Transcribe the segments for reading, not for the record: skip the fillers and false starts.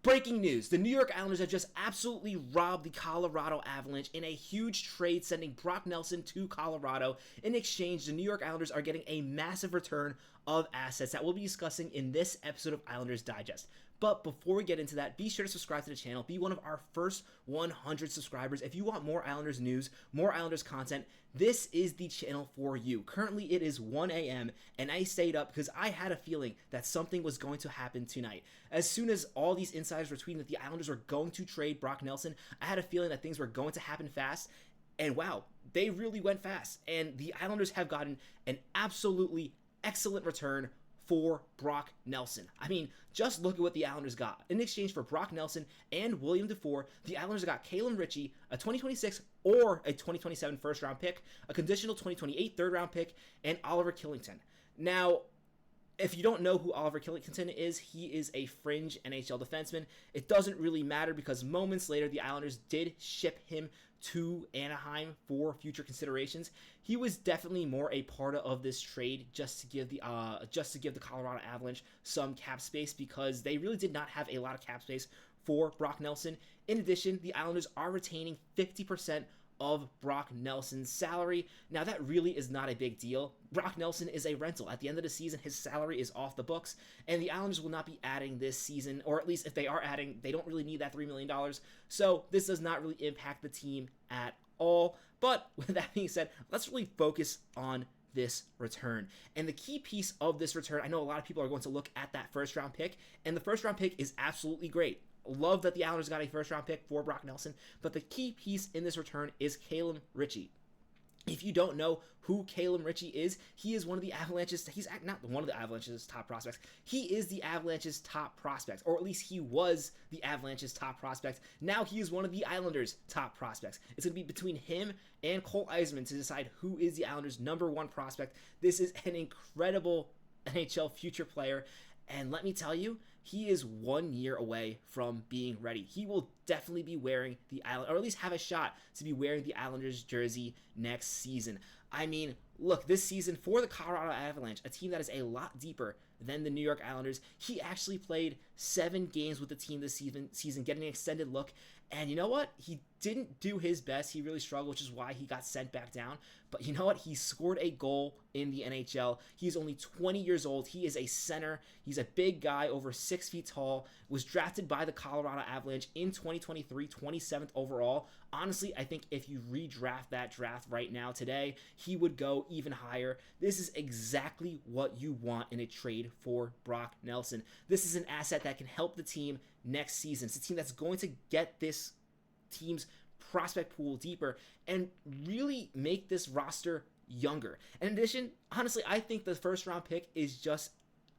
Breaking news, the New York Islanders have just absolutely robbed the Colorado Avalanche in a huge trade, sending Brock Nelson to Colorado. In exchange, the New York Islanders are getting a massive return of assets that we'll be discussing in this episode of Islanders Digest. But before we get into that, be sure to subscribe to the channel. Be one of our first 100 subscribers. If you want more Islanders news, more Islanders content, this is the channel for you. Currently, it is 1 a.m. and I stayed up because I had a feeling that something was going to happen tonight. As soon as all these insiders were tweeting that the Islanders were going to trade Brock Nelson, I had a feeling that things were going to happen fast. And wow, they really went fast. And the Islanders have gotten an absolutely excellent return for Brock Nelson. I mean, just look at what the Islanders got. In exchange for Brock Nelson and William Dufour, the Islanders got Calum Ritchie, a 2026 or a 2027 first-round pick, a conditional 2028 third-round pick, and Oliver Killington. Now, if you don't know who Oliver Killington is, he is a fringe NHL defenseman. It doesn't really matter because moments later, the Islanders did ship him to Anaheim for future considerations. He was definitely more a part of this trade just to give the Colorado Avalanche some cap space because they really did not have a lot of cap space for Brock Nelson. In addition, the Islanders are retaining 50% of Brock Nelson's salary. Now, that really is not a big deal. Brock Nelson is a rental. At the end of the season, his salary is off the books, and the Islanders will not be adding this season, or at least if they are adding, they don't really need that $3 million. So this does not really impact the team at all. But with that being said, let's really focus on this return. And the key piece of this return, I know a lot of people are going to look at that first round pick, and the first round pick is absolutely great. Love that the Islanders got a first-round pick for Brock Nelson, but the key piece in this return is Calum Ritchie. If you don't know who Calum Ritchie is, he is one of the Avalanche's, he's not one of the Avalanche's top prospects, he is the Avalanche's top prospect, or at least he was the Avalanche's top prospect. Now he is one of the Islanders' top prospects. It's going to be between him and Cole Eiserman to decide who is the Islanders' #1 prospect. This is an incredible NHL future player. And let me tell you, he is 1 year away from being ready. He will definitely be wearing the Island, or at least have a shot to be wearing the Islanders jersey next season. I mean, look, this season for the Colorado Avalanche, a team that is a lot deeper than the New York Islanders, he actually played 7 games with the team this season, getting an extended look. And you know what? He didn't do his best. He really struggled, which is why he got sent back down. But you know what? He scored a goal in the NHL. He's only 20 years old. He is a center. He's a big guy, over 6 feet tall, was drafted by the Colorado Avalanche in 2023, 27th overall. Honestly, I think if you redraft that draft right now today, he would go even higher. This is exactly what you want in a trade for Brock Nelson. This is an asset that can help the team next season. It's a team that's going to get this team's prospect pool deeper and really make this roster younger. In addition, honestly, I think the first round pick is just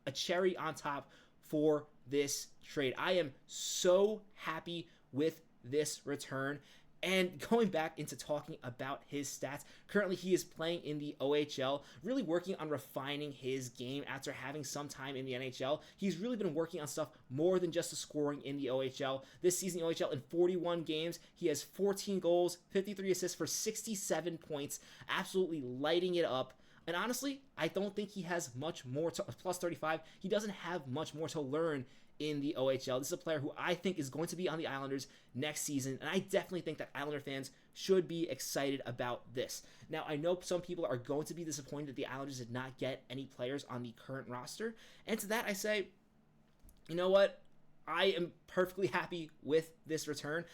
a cherry on top for this trade. I am so happy with this return. And going back into talking about his stats, currently he is playing in the OHL, really working on refining his game after having some time in the NHL. He's really been working on stuff more than just the scoring in the OHL. This season, the OHL, in 41 games, he has 14 goals, 53 assists for 67 points, absolutely lighting it up. And honestly, I don't think he has much more to, plus 35, he doesn't have much more to learn in the OHL. This is a player who I think is going to be on the Islanders next season, and I definitely think that Islander fans should be excited about this. Now, I know some people are going to be disappointed that the Islanders did not get any players on the current roster, and to that I say, you know what? I am perfectly happy with this return.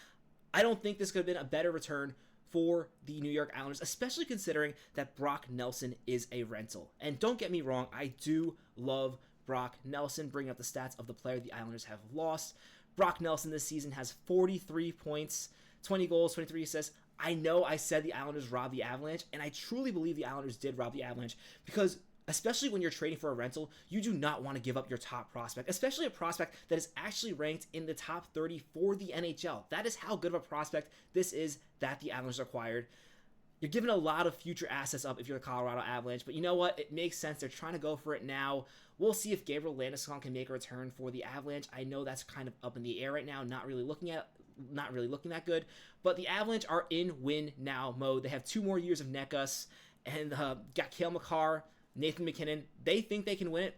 I don't think this could have been a better return for the New York Islanders, especially considering that Brock Nelson is a rental. And don't get me wrong, I do love Brock Nelson, bringing up the stats of the player the Islanders have lost. Brock Nelson this season has 43 points, 20 goals, 23 assists. I know I said the Islanders robbed the Avalanche, and I truly believe the Islanders did rob the Avalanche because especially when you're trading for a rental, you do not want to give up your top prospect, especially a prospect that is actually ranked in the top 30 for the NHL. That is how good of a prospect this is that the Islanders acquired. You're giving a lot of future assets up if you're the Colorado Avalanche, but you know what? It makes sense. They're trying to go for it now. We'll see if Gabriel Landeskog can make a return for the Avalanche. I know that's kind of up in the air right now, not really looking that good. But the Avalanche are in win now mode. They have 2 more years of Nekus and got Cale Makar, Nathan McKinnon. They think they can win it.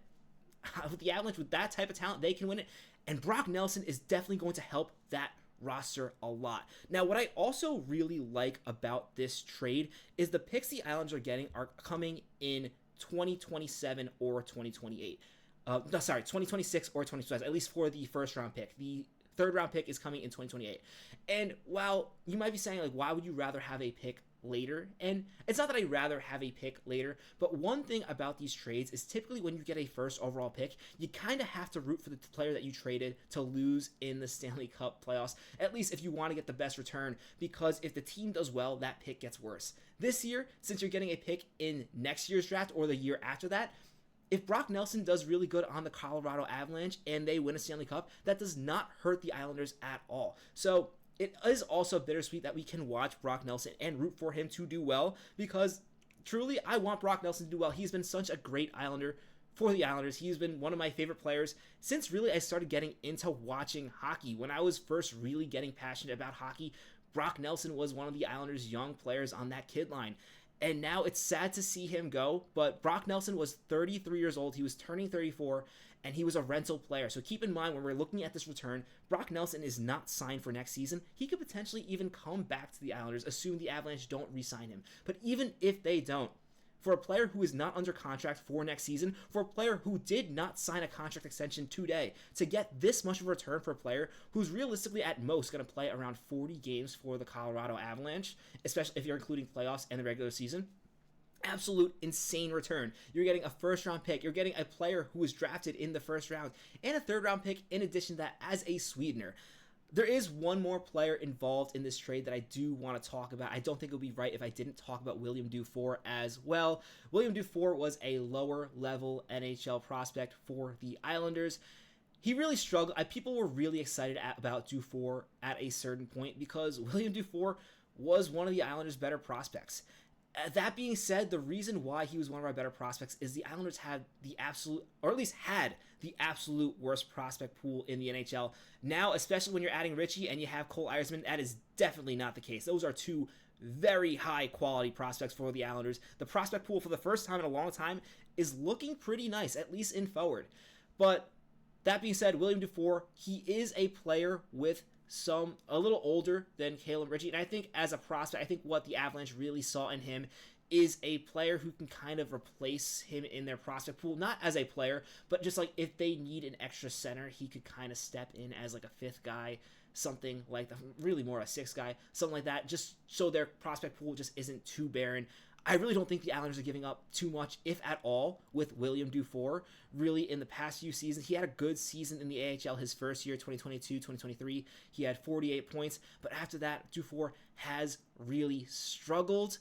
With the Avalanche, with that type of talent, they can win it. And Brock Nelson is definitely going to help that roster a lot. Now, what I also really like about this trade is the picks the Islanders are getting are coming in 2027 or 2028. 2026 or 2027, at least for the first round pick. The third round pick is coming in 2028. And while you might be saying, like, why would you rather have a pick later? And it's not that I'd rather have a pick later, but one thing about these trades is typically when you get a first overall pick, you kind of have to root for the player that you traded to lose in the Stanley Cup playoffs, at least if you want to get the best return, because if the team does well, that pick gets worse. This year, since you're getting a pick in next year's draft or the year after that, if Brock Nelson does really good on the Colorado Avalanche and they win a Stanley Cup, that does not hurt the Islanders at all. So it is also bittersweet that we can watch Brock Nelson and root for him to do well, because truly I want Brock Nelson to do well. He's been such a great Islander for the Islanders. He's been one of my favorite players since really I started getting into watching hockey. When I was first really getting passionate about hockey, Brock Nelson was one of the Islanders' young players on that kid line. And now it's sad to see him go, but Brock Nelson was 33 years old. He was turning 34, and he was a rental player. So keep in mind, when we're looking at this return, Brock Nelson is not signed for next season. He could potentially even come back to the Islanders, assuming the Avalanche don't re-sign him. But even if they don't, for a player who is not under contract for next season, for a player who did not sign a contract extension today, to get this much of a return for a player who's realistically at most going to play around 40 games for the Colorado Avalanche, especially if you're including playoffs and the regular season, absolute insane return. You're getting a first round pick, you're getting a player who was drafted in the first round, and a third round pick in addition to that as a sweetener. There is one more player involved in this trade that I do want to talk about. I don't think it would be right if I didn't talk about William Dufour as well. William Dufour was a lower level NHL prospect for the Islanders. He really struggled. People were really excited about Dufour at a certain point because William Dufour was one of the Islanders' better prospects. That being said, the reason why he was one of our better prospects is the Islanders had the absolute, or at least had the absolute worst prospect pool in the NHL. Now, especially when you're adding Ritchie and you have Cole Eiersman, that is definitely not the case. Those are two very high quality prospects for the Islanders. The prospect pool for the first time in a long time is looking pretty nice, at least in forward. But that being said, William Dufour, he is a player with a little older than Calum Ritchie, and I think as a prospect, I think what the Avalanche really saw in him is a player who can kind of replace him in their prospect pool, not as a player, but just like if they need an extra center, he could kind of step in as like a fifth guy, something like that, really more a sixth guy, something like that, just so their prospect pool just isn't too barren. I really don't think the Islanders are giving up too much, if at all, with William Dufour. Really, in the past few seasons, he had a good season in the AHL his first year, 2022-2023. He had 48 points, but after that, Dufour has really struggled.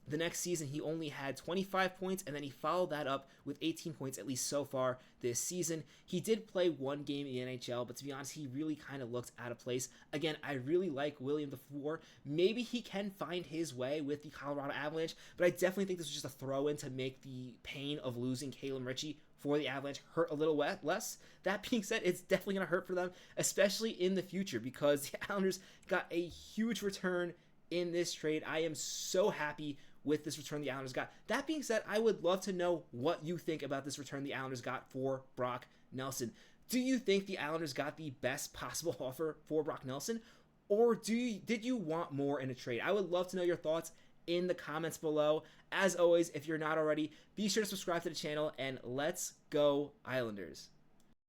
The next season, he only had 25 points, and then he followed that up with 18 points, at least so far this season. He did play one game in the NHL, but to be honest, he really kind of looked out of place. Again, I really like William Dufour. Maybe he can find his way with the Colorado Avalanche, but I definitely think this was just a throw-in to make the pain of losing Calum Ritchie for the Avalanche hurt a little less. That being said, it's definitely going to hurt for them, especially in the future, because the Islanders got a huge return in this trade. I am so happy with this return the Islanders got. That being said, I would love to know what you think about this return the Islanders got for Brock Nelson. Do you think the Islanders got the best possible offer for Brock Nelson, or did you want more in a trade? I would love to know your thoughts in the comments below. As always, if you're not already, be sure to subscribe to the channel, and let's go Islanders.